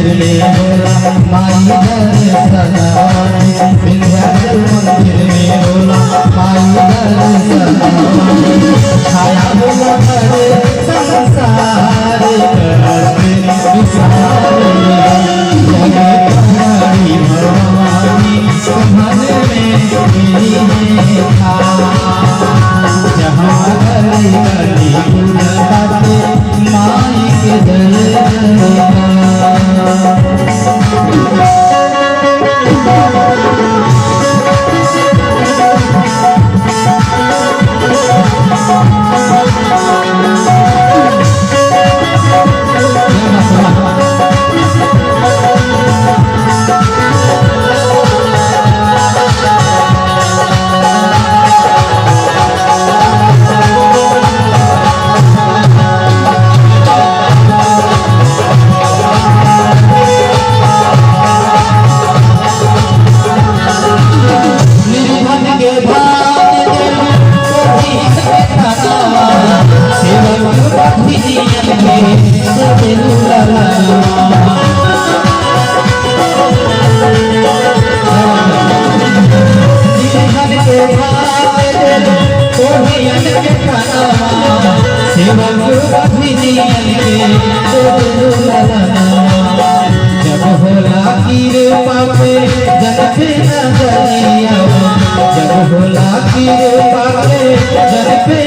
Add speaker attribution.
Speaker 1: मंदिर में बोला माई दर्शन विंध्याचल मंदिर में बोला माई दर्शन छाया बोला बड़े संसार करते विसारे जगे तुम्हारी भवानी मन में था जहाँ गली गली गुणगाते माई के जब होला कीरे पापे जनपे नजरिया जब होला कीरे पापे जनपे